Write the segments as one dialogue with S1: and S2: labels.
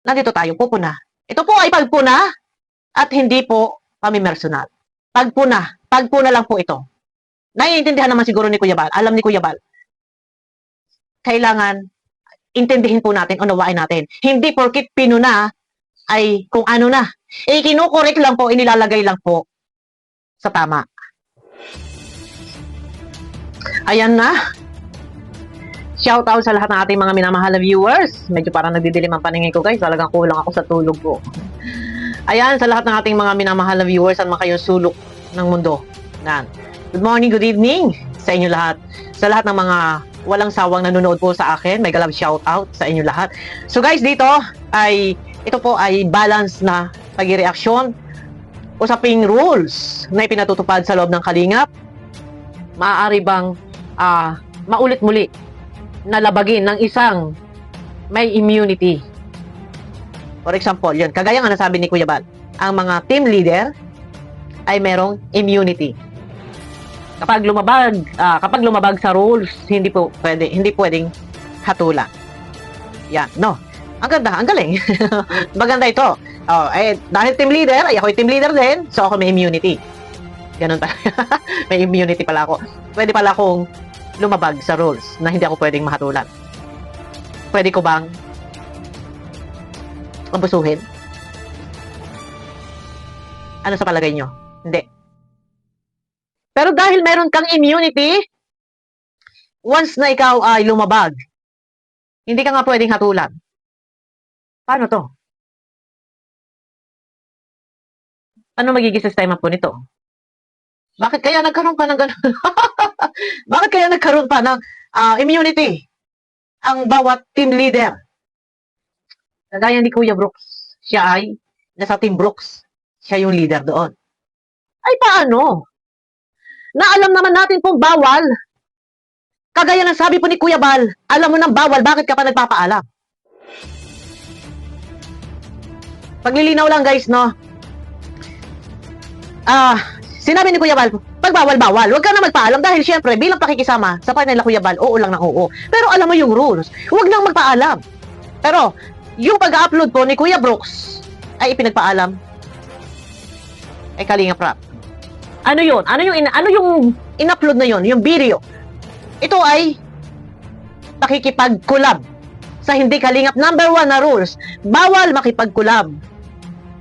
S1: nandito tayo pupuna. Ito po ay pagpuna at hindi po pamimersonal. Pagpuna lang po ito. Naiintindihan naman siguro ni Kuya Bal, alam ni Kuya Bal. Kailangan intindihin po natin, unawain natin. Hindi porkit pinuna ay kung ano na. Kinukorek lang po, inilalagay lang po sa tama. Ayan na. Shout out sa lahat ng ating mga minamahal na viewers. Medyo parang nagdidilim ang paningin ko guys. Talagang kulang ako sa tulog ko. Ayan, sa lahat ng ating mga minamahal na viewers at mga kayong sulok ng mundo. Yan. Good morning, good evening sa inyo lahat. Sa lahat ng mga walang sawang nanonood po sa akin, may galab shout out sa inyo lahat. So guys, ito po ay balance na pag-reaksyon. Usaping rules na ipinatutupad sa loob ng Kalingap. Maaari bang maulit muli na labagin ng isang may immunity? For example, yun, kagaya nga nasabi ni Kuya Bal, ang mga team leader ay merong immunity. Kapag lumabag sa rules, hindi pwedeng hatulan. Yan, no. Ang ganda, ang galing. Maganda ito. Dahil team leader, ay ako team leader din, so ako may immunity. Ganun pa. May immunity pala ako. Pwede pala akong lumabag sa rules na hindi ako pwedeng mahatulan. Pwede ko bang abusuhin? Ano sa palagay nyo? Hindi. Pero dahil meron kang immunity, once na ikaw ay lumabag, hindi ka nga pwedeng hatulan. Paano to? Ano magiging sistema po nito? Bakit kaya nagkaroon pa ng gano'n? Bakit kaya nagkaroon pa ng immunity ang bawat team leader? Kagaya ni Kuya Brooks, siya ay nasa Team Brooks. Siya yung leader doon. Ay paano? Na alam naman natin kung bawal. Kagaya ng sabi po ni Kuya Bal, alam mo nang bawal, bakit ka pa nagpapaalam? Paglilinaw lang guys, no? Sinabi ni Kuya Bal, pag bawal, huwag ka na magpaalam dahil syempre bilang pakikisama sa panela Kuya Bal, oo lang ng oo. Pero alam mo yung rules, huwag nang magpaalam. Pero yung pag-upload po ni Kuya Brooks ay ipinagpaalam ay Kalingap Rap. Ano yun? Ano yung in-upload na yun? Yung video. Ito ay pakikipag-collab sa hindi Kalingap. Number 1 na rules, bawal makipag-collab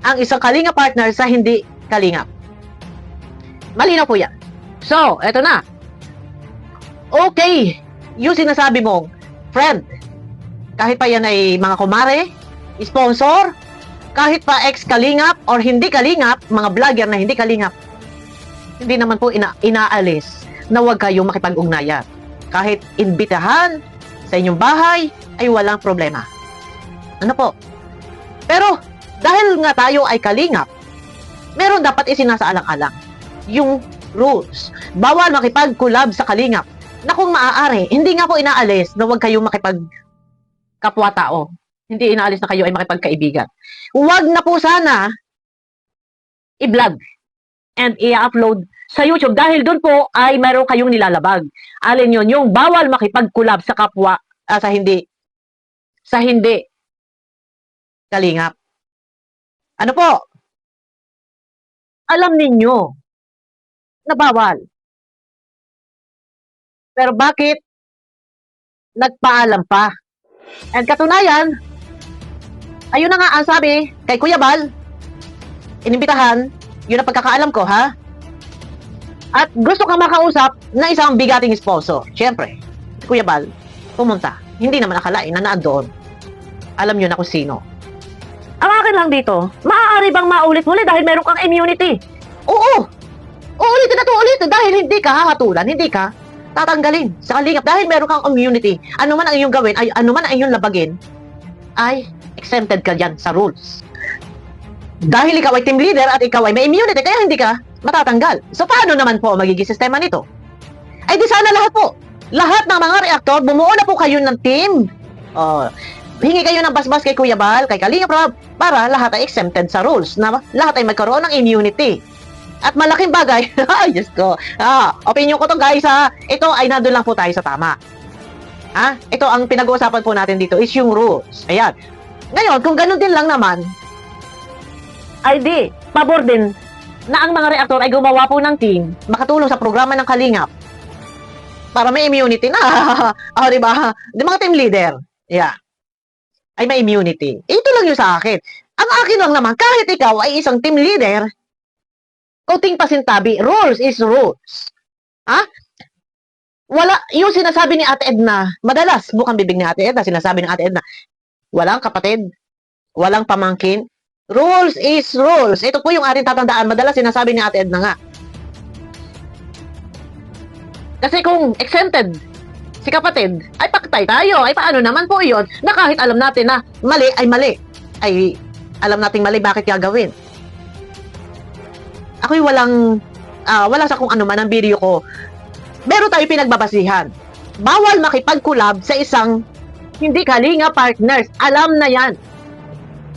S1: ang isang Kalingap partner sa hindi Kalingap. Malinaw po yan. So, eto na. Okay, yung sinasabi mong friend, kahit pa yan ay mga kumare, sponsor, kahit pa ex-Kalingap or hindi Kalingap, mga vlogger na hindi Kalingap, hindi naman po inaalis na huwag kayong makipag-ugnayan. Kahit imbitahan sa inyong bahay, ay walang problema. Ano po? Pero, dahil nga tayo ay Kalingap, meron dapat isinasaalang-alang yung rules. Bawal makipag-collab sa Kalingap na kung maaari, hindi nga po inaalis na huwag kayong makipag-kapwa-tao. Hindi inaalis na kayo ay makipagkaibigan. Huwag na po sana i-vlog and i-upload sa YouTube dahil doon po ay meron kayong nilalabag. Alin yun? Yung bawal makipag-collab sa kapwa, sa hindi Kalingap. Ano po? Alam ninyo na bawal. Pero bakit nagpaalam pa? And katunayan, ayun na nga ang sabi kay Kuya Bal, inimbitahan, yun ang pagkakaalam ko, ha? At gusto kang makausap na isang bigating sponsor. Siyempre, Kuya Bal, pumunta. Hindi naman akalain na naandoon. Alam nyo na kung sino. Ang akin lang dito, maaari bang maulit-ulit dahil meron kang immunity? Oo! Uulitin na to ulitin dahil hindi ka hahatulan, hindi ka tatanggalin sa Kalingap dahil meron kang immunity. Ano man ang iyong gawin, ay ano man ang iyong labagin, ay exempted ka dyan sa rules. Dahil ikaw ay team leader at ikaw ay may immunity, kaya hindi ka matatanggal. So paano naman po magiging sistema nito? Ay di sana lahat po. Lahat ng mga reactor, bumuo na po kayo ng team. Hingi kayo ng basbas kay Kuya Bal, kay Kalingap Rab, para lahat ay exempted sa rules, na lahat ay magkaroon ng immunity. At malaking bagay, ay Diyos ko, opinion ko to guys ha, ito ay nandun lang po tayo sa tama. Ito ang pinag-uusapan po natin dito is yung rules. Ayan, Ngayon, kung ganun din lang naman, ay di, pabor din na ang mga reaktor ay gumawa po ng team, makatulong sa programa ng Kalingap para may immunity na. O, di ba? Di mga team leader. Yeah. Ay may immunity. Ito lang yung sa akin. Ang akin lang naman, kahit ikaw ay isang team leader, kuting pasintabi, rules is rules. Ha? Wala, yung sinasabi ni Ate Edna, madalas, bukang bibig ni Ate Edna, sinasabi ni Ate Edna, walang kapatid, walang pamangkin, rules is rules. Ito po yung ating tatandaan, madalas sinasabi ni Ate Edna nga. Kasi kung exempted si kapatid, ay paktay tayo, ay paano naman po yun, na kahit alam natin na mali, ay alam nating mali, bakit gagawin? Ako'y wala sa kung ano man ang video ko, meron tayo pinagbabasihan. Bawal makipag-collab sa isang hindi kalinga partners. Alam na yan.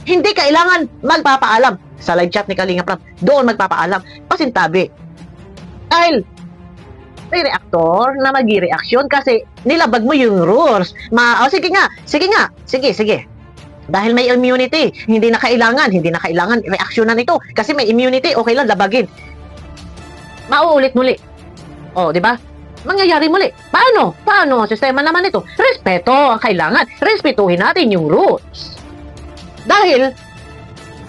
S1: Hindi kailangan magpapaalam. Sa live chat ni Kalinga Prab, doon magpapaalam. Pasintabi. Dahil may reaktor na mag-reaksyon kasi nilabag mo yung rules. Sige. Dahil may immunity, hindi na kailangan reaksyonan ito. Kasi may immunity, okay lang, labagin. Mauulit muli. O, di ba? Mangyayari muli. Paano? Sistema naman ito. Respeto ang kailangan. Respetuhin natin yung rules. Dahil,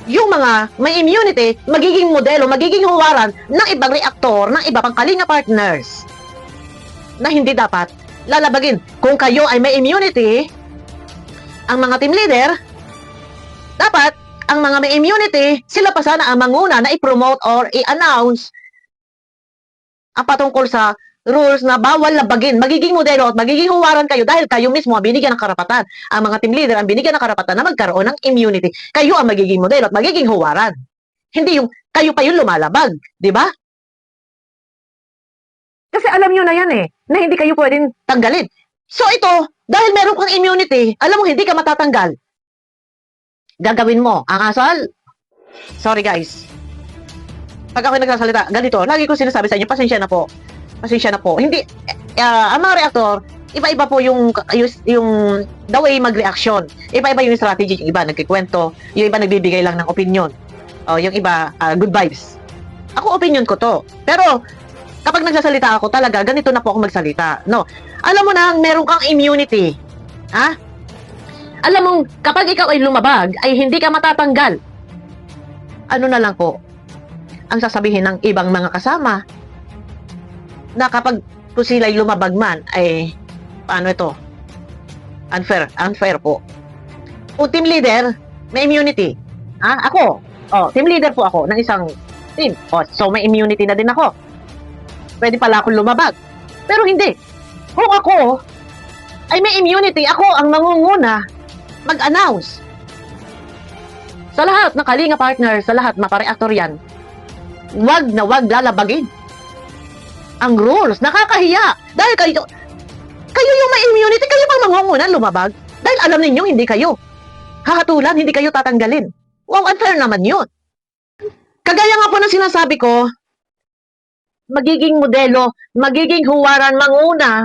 S1: yung mga may immunity, magiging modelo, magiging huwaran ng ibang reaktor, ng iba pang Kalinga partners na hindi dapat lalabagin. Kung kayo ay may immunity, ang mga team leader, dapat, ang mga may immunity, sila pa sana ang manguna na i-promote or i-announce ang patungkol sa rules na bawal labagin, magiging modelo at magiging huwaran kayo dahil kayo mismo ang binigyan ng karapatan. Ang mga team leader ang binigyan ng karapatan na magkaroon ng immunity. Kayo ang magiging modelo at magiging huwaran. Hindi yung kayo pa yung lumalabag, di ba? Kasi alam nyo na yan na hindi kayo pwedeng tanggalin. So ito, dahil meron kang immunity, alam mo hindi ka matatanggal. Gagawin mo ang asal. Sorry guys. Pag ako nagsasalita, ganito, lagi ko sinasabi sa inyo, pasensya na po. Hindi, ang mga reaktor, iba-iba po yung the way mag-reaction. Iba-iba yung strategy. Yung iba nagkikwento, yung iba nagbibigay lang ng opinion. O, yung iba, good vibes. Ako, opinion ko to. Pero, kapag nagsasalita ako, talaga, ganito na po ako magsalita. No. Alam mo na, meron kang immunity. Ha? Alam mo, kapag ikaw ay lumabag, ay hindi ka matatanggal. Ano na lang po, ang sasabihin ng ibang mga kasama, na kapag kung sila'y lumabag man, ay, paano ito? Unfair po. Kung team leader, may immunity. Ako, team leader po ako ng isang team. So may immunity na din ako. Pwede pala akong lumabag. Pero hindi. Kung ako, ay may immunity, ako ang mangunguna mag-announce. Sa lahat ng Kalinga partners, sa lahat mapareaktor yan, wag lalabagin ang rules. Nakakahiya. Dahil kayo yung may immunity, kayo pang mangungunan lumabag. Dahil alam ninyo, hindi kayo hahatulan, hindi kayo tatanggalin. Wow, unfair naman yun. Kagaya nga po ng sinasabi ko, magiging modelo, magiging huwaran, manguna,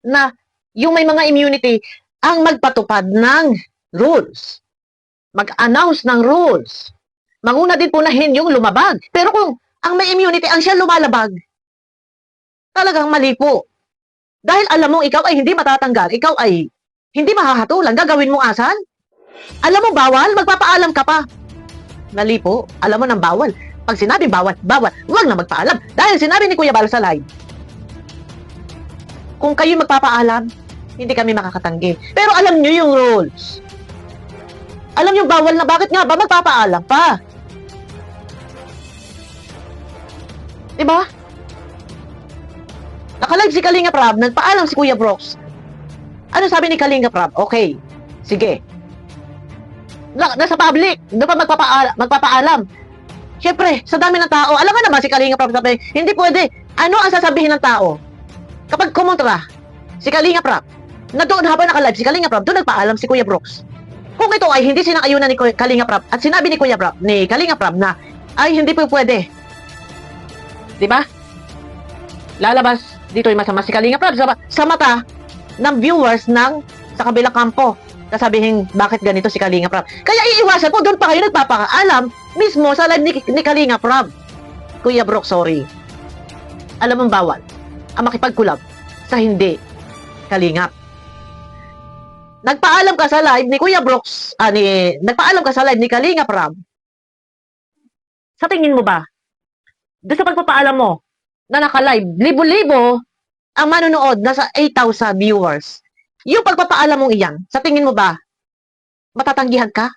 S1: na yung may mga immunity, ang magpatupad ng rules. Mag-announce ng rules. Manguna din po na yung lumabag. Pero kung ang may immunity, ang siya lumalabag, talagang mali po. Dahil alam mo, ikaw ay hindi matatanggal, ikaw ay hindi mahahatulan, gagawin mo asal? Alam mo, bawal, magpapaalam ka pa. Mali po, alam mo nang bawal. Pag sinabi bawal, huwag na magpaalam. Dahil sinabi ni Kuya Bal sa live, kung kayo magpapaalam, hindi kami makakatanggi. Pero alam nyo yung rules. Alam nyo bawal na, bakit nga ba magpapaalam pa? Diba? Nakalive si Kalinga Prab, nagpaalam si Kuya Brooks. Ano sabi ni Kalinga Prab? Okay, sige. Nasa public, doon pa magpapaalam. Siyempre, sa dami ng tao, alam nga naman si Kalinga Prab sabi, hindi pwede. Ano ang sasabihin ng tao? Kapag kumontra, si Kalinga Prab, na doon habang nakalive si Kalinga Prab, doon nagpaalam si Kuya Brooks. Kung ito ay hindi sinang-ayunan ni Kalinga Prab, at sinabi ni Kalinga Prab na, ay hindi po pwede. Diba? Lalabas dito yung masama si Kalinga Prab sa mata ng viewers sa kabilang kampo. Sasabihin, bakit ganito si Kalinga Prab? Kaya iiwasan po, doon pa kayo nagpapakaalam mismo sa live ni Kalinga Prab. Kuya Brooks, sorry. Alam mong bawal ang makipagkulab sa hindi Kalingap. Nagpaalam ka sa live ni Kuya Brooks, nagpaalam ka sa live ni Kalinga Prab. Sa tingin mo ba, doon sa pagpapaalam mo, na naka-live, libo-libo ang manonood, nasa 8,000 viewers. Yung pagpapaalam mong iyan, sa tingin mo ba, matatanggihan ka?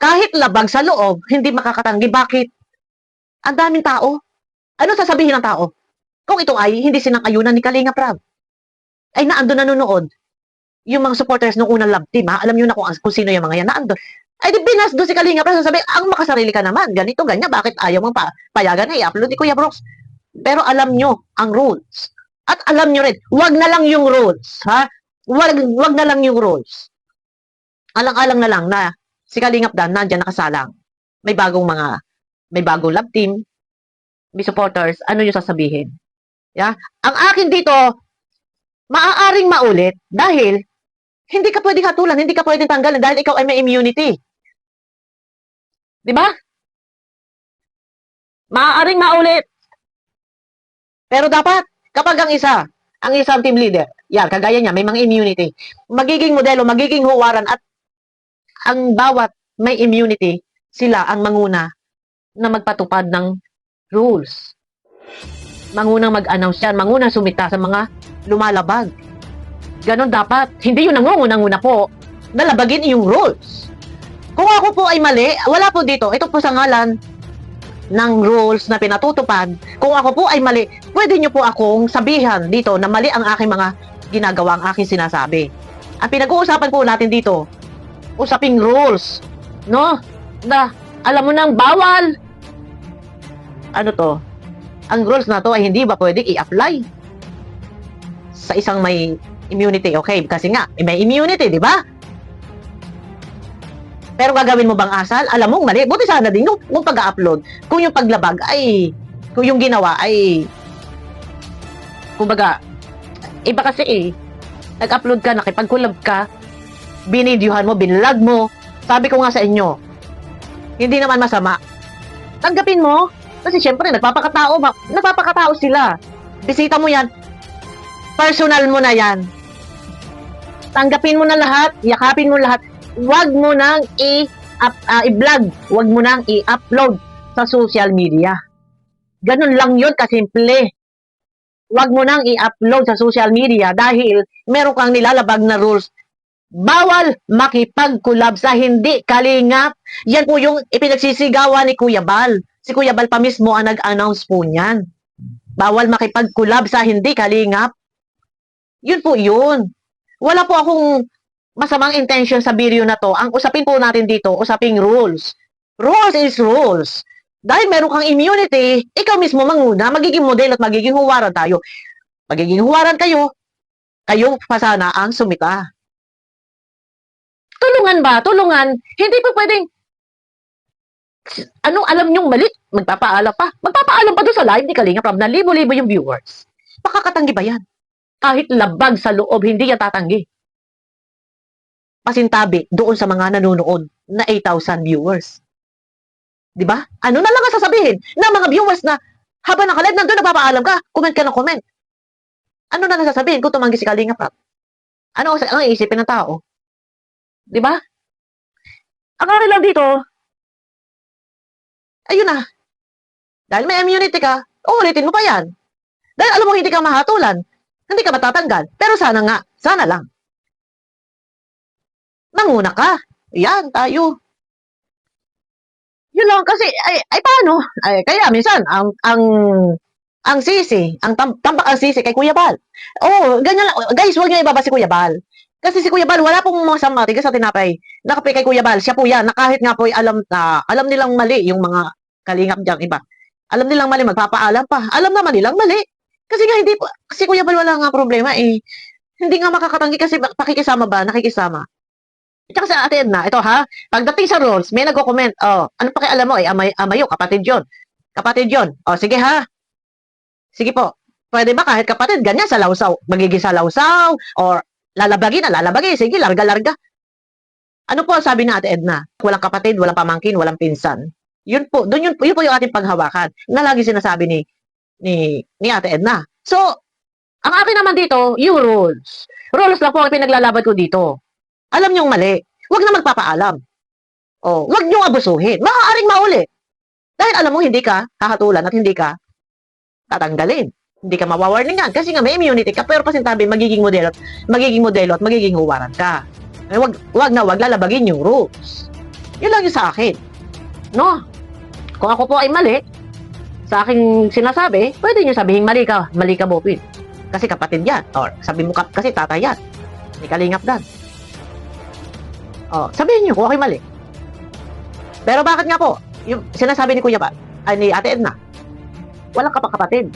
S1: Kahit labag sa loob, hindi makakatanggi. Bakit? Ang daming tao. Ano sasabihin ng tao? Kung ito ay hindi sinang-ayunan ni Kalinga Prab, ay naandun nanonood. Yung mga supporters ng unang love team, alam nyo na kung sino yung mga yan, naandun. Ay di binasdo si Kalinga Prab, sasabihin, ang makasarili ka naman, ganito, ganyan, bakit ayaw mong payagan na i-upload ni Kuya Brooks? Pero alam nyo ang rules. At alam nyo rin, wag na lang yung rules, ha? Wag na lang yung rules. Alang-alang na lang na si Kalingap Dan nandiyan nakasalang. May bagong love team, may supporters, ano yung sasabihin? Yeah? Ang akin dito, maaaring maulit dahil hindi ka pwedeng hatulan, hindi ka pwedeng tanggalin dahil ikaw ay may immunity. Di ba? Maaaring maulit. Pero dapat, kapag ang isang team leader, yan, kagaya niya, may mga immunity, magiging modelo, magiging huwaran, at ang bawat may immunity, sila ang manguna na magpatupad ng rules. Mangunang mag-announce yan, mangunang sumita sa mga lumalabag. Ganon dapat. Hindi yun nangungunang-una po, nalabagin yung rules. Kung ako po ay mali, wala po dito, ito po sa ngalan ng rules na pinatutupad. Kung ako po ay mali, pwede nyo po akong sabihan dito na mali ang aking mga ginagawa, ang aking sinasabi. Ang pinag-uusapan po natin dito, usaping rules, no? Na, alam mo nang bawal. Ano to? Ang rules na to ay hindi ba pwede i-apply sa isang may immunity? Okay, kasi nga, may immunity, di ba? Pero gagawin mo bang asal? Alam mong mali. Buti sana din yung pag-upload. Kung yung paglabag ay, kung yung ginawa ay, kumbaga, iba kasi nag-upload ka, nakipag-collab ka, binidyohan mo, binlag mo. Sabi ko nga sa inyo, hindi naman masama. Tanggapin mo. Kasi syempre, nagpapakatao sila. Bisita mo yan. Personal mo na yan. Tanggapin mo na lahat, yakapin mo lahat. Huwag mo nang i-vlog, huwag mo nang i-upload sa social media. Ganun lang yun kasimple. Huwag mo nang i-upload sa social media dahil meron kang nilalabag na rules. Bawal makipag-collab sa hindi Kalingap. Yan po yung ipinagsisigawan ni Kuya Bal. Si Kuya Bal pa mismo ang nag-announce po niyan. Bawal makipag-collab sa hindi Kalingap. Yun po yun. Wala po akong masamang intention sa video na to. Ang usapin po natin dito, usaping rules. Rules is rules. Dahil meron kang immunity, ikaw mismo manguna, magiging model at magiging huwaran tayo. Magiging huwaran kayo, kayo pa sana ang sumita. Tulungan ba? Tulungan. Hindi pa pwedeng, alam nyong mali, magpapaalam pa. Magpapaalam pa doon sa live ni Kalinga Prab na libo-libo yung viewers. Makakatanggi ba yan? Kahit labag sa loob, hindi yan tatanggi. Pasintabi doon sa mga nanonood na 8,000 viewers. 'Di ba? Ano na lang ang sasabihin ng mga viewers na habang naka-live nandun nagpapaalam ka, comment ka ng comment. Ano na lang sasabihin kung tumanggi si Kalinga Prab? Ano ang iisipin ng tao? 'Di ba? Ang akin lang dito, ayun na. Dahil may immunity ka, uulitin mo pa yan. Dahil alam mo hindi ka mahatulan, hindi ka matatanggal. Pero sana nga, sana lang. Nanguna ka. Yan, tayo. Yun lang kasi ay paano? Ay kaya minsan ang sisi, tambak ang sisi kay Kuya Bal. Oh, ganyan lang. Guys, huwag niyo ibaba si Kuya Bal. Kasi si Kuya Bal wala pong masama tigas sa tinapay. Nakape kay Kuya Bal, siya po yan. Na kahit nga po alam nilang mali yung mga kalingap diyan iba. Alam nilang mali, magpapaalam pa. Alam naman nilang mali. Kasi nga hindi po, si Kuya Bal wala nga problema Hindi nga makakatanggi kasi pakikisama ba? Nakikisama. Tsaka sa Ate Edna, ito ha, pagdating sa rules, may nagko-comment, ano pakialam mo, amayo, kapatid yon. Kapatid yon. Sige ha. Sige po. Pwede ba kahit kapatid, ganyan, salawsaw, magiging salawsaw, or Lalabagin na, lalabagin. Sige, larga-larga. Ano po ang sabi ni Ate Edna? Walang kapatid, walang pamangkin, walang pinsan. Yun po, yun po yung ating paghawakan na lagi sinasabi ni Ate Edna. So, ang akin naman dito, yung rules. Rules lang po ang pinaglalaban ko dito. Alam niyong mali. Huwag na magpapaalam. Oh, huwag niyong abusuhin. Maaaring mauli. Dahil alam mo, hindi ka hahatulan at hindi ka tatanggalin. Hindi ka mawawarningan kasi nga may immunity ka pero pasintabi magiging modelo at magiging huwaran ka. Eh, wag lalabagin yung rules. Yun lang yung sa akin. No? Kung ako po ay mali, sa aking sinasabi, pwede nyo sabihin mali ka Bopin. Kasi kapatid yan. Or sabi mo kasi tatay yan. May kalingap dan. Oh, sabihin nyo kung ako'y mali. Pero bakit nga po, yung sinasabi ni Kuya Bal, ay ni Ate Edna, walang kapatid.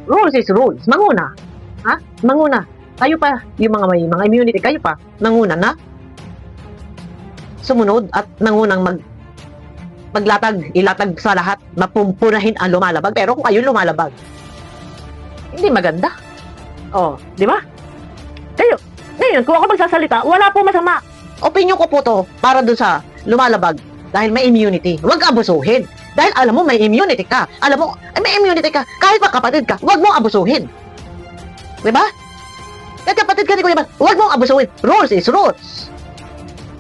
S1: Rules is rules. Manguna. Ha? Manguna. Kayo pa, yung mga may mga immunity, kayo pa, manguna na sumunod at nangunang ilatag sa lahat, mapumpunahin ang lumalabag. Pero kung kayo lumalabag, hindi maganda. Oh, di ba? Kayo, ngayon, kung ako magsasalita, wala po masama. Opinion ko po to para doon sa lumalabag dahil may immunity. Huwag abusuhin. Dahil alam mo may immunity ka. Alam mo, may immunity ka. Kahit pa kapatid ka, huwag mong abusuhin. Diba? Kahit kapatid ka ni Kuya Bal, huwag mong abusuhin. Rules is rules.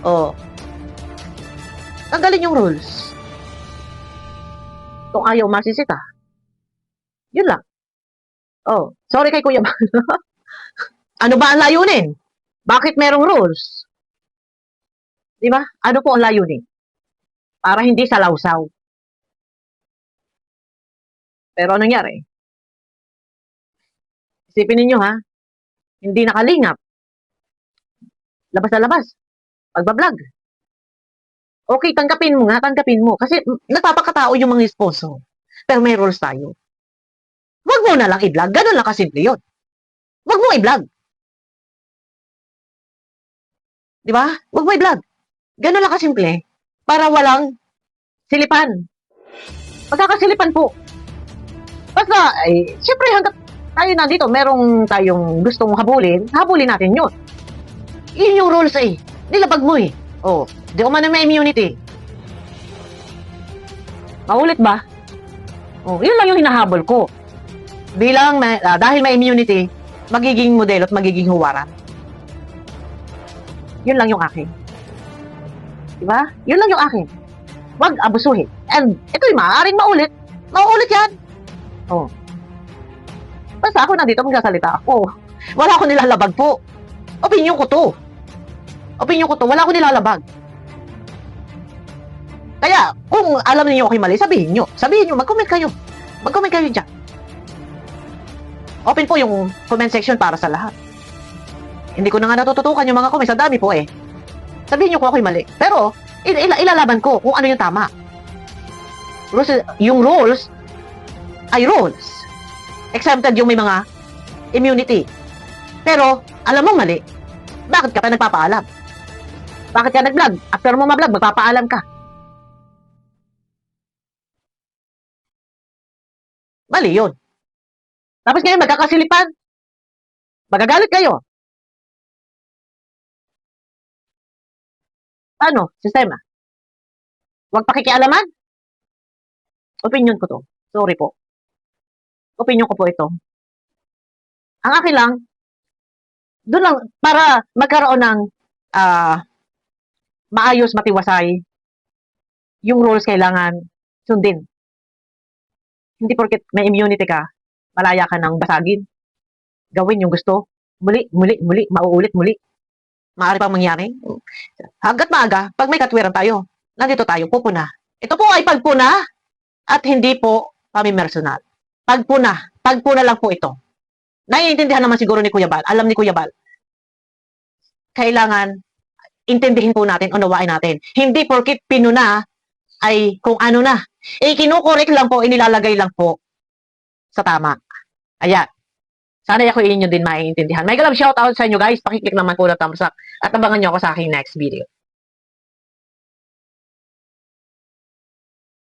S1: Oh. Tanggalin yung rules. Kung ayaw masisita. Yun lang. Oh, sorry kay Kuya Bal. Ano ba ang layunin? Bakit merong rules? Diba? Ano po ang layunin? Para hindi salawsaw. Pero anong nangyari? Isipin ninyo ha, hindi nakalingap. Labas na labas. Pagbablog. Okay, tanggapin mo nga, tanggapin mo. Kasi nagpapakatao yung mga sponsor. Pero may rules tayo. Huwag mo na lang i-vlog. Ganun lang kasimple yun. Huwag mo i-vlog. Di ba? Huwag mo i-vlog. Ganun lang kasimple. Para walang silipan. Pagkakasilipan po. Basta, ay, syempre hanggat tayo nandito, merong tayong gustong habulin natin yun. Yun yung rules eh. Nilabag mo eh. Oh, di umano may immunity. Maulit ba? Oh, yun lang yung hinahabol ko. Bilang, dahil may immunity, magiging modelo at magiging huwaran. Yun lang yung akin. Diba? Yun lang yung akin. Huwag abusuhin. And ito'y maaaring maulit. Mauulit yan. Oh. Basta ako nandito magsasalita ako. Wala akong nilalabag po. Opinion ko to. Wala akong nilalabag. Kaya, kung alam niyo okay mali, sabihin nyo. Mag-comment kayo. Mag-comment kayo dyan. Open po yung comment section para sa lahat. Hindi ko na nga natututukan yung mga comments. Ang dami po eh. Sabihin nyo kung ako'y mali. Pero, ilalaban ko kung ano yung tama. Yung rules ay rules. Exempted yung may mga immunity. Pero, alam mo mali. Bakit ka pa nagpapaalam? Bakit ka nag-vlog? After mo ma-vlog, magpapaalam ka. Mali yun. Tapos ngayon, magkakasilipan. Magagalit kayo. Ano? Sistema. Huwag pakikialaman. Opinion ko to. Sorry po. Opinion ko po ito. Ang akin lang, doon lang, para magkaroon ng maayos, matiwasay, yung rules kailangan sundin. Hindi porket may immunity ka, malaya ka ng basagin. Gawin yung gusto. Muli, mauulit muli. Maaari pang mangyari. Hanggat maaga, pag may katwiran tayo, nandito tayo, pupuna. Ito po ay pagpuna at hindi po pamimersonal. Pagpuna lang po ito. Naiintindihan naman siguro ni Kuya Bal, alam ni Kuya Bal. Kailangan intindihin po natin, unawain natin. Hindi porkit pinuna ay kung ano na. Kinukorek lang po, inilalagay lang po sa tama. Ayan. Sana ako inyo din maiintindihan. May galab shoutout sa inyo guys. Pakiclick naman po na thumbs up at abangan nyo ako sa aking next video.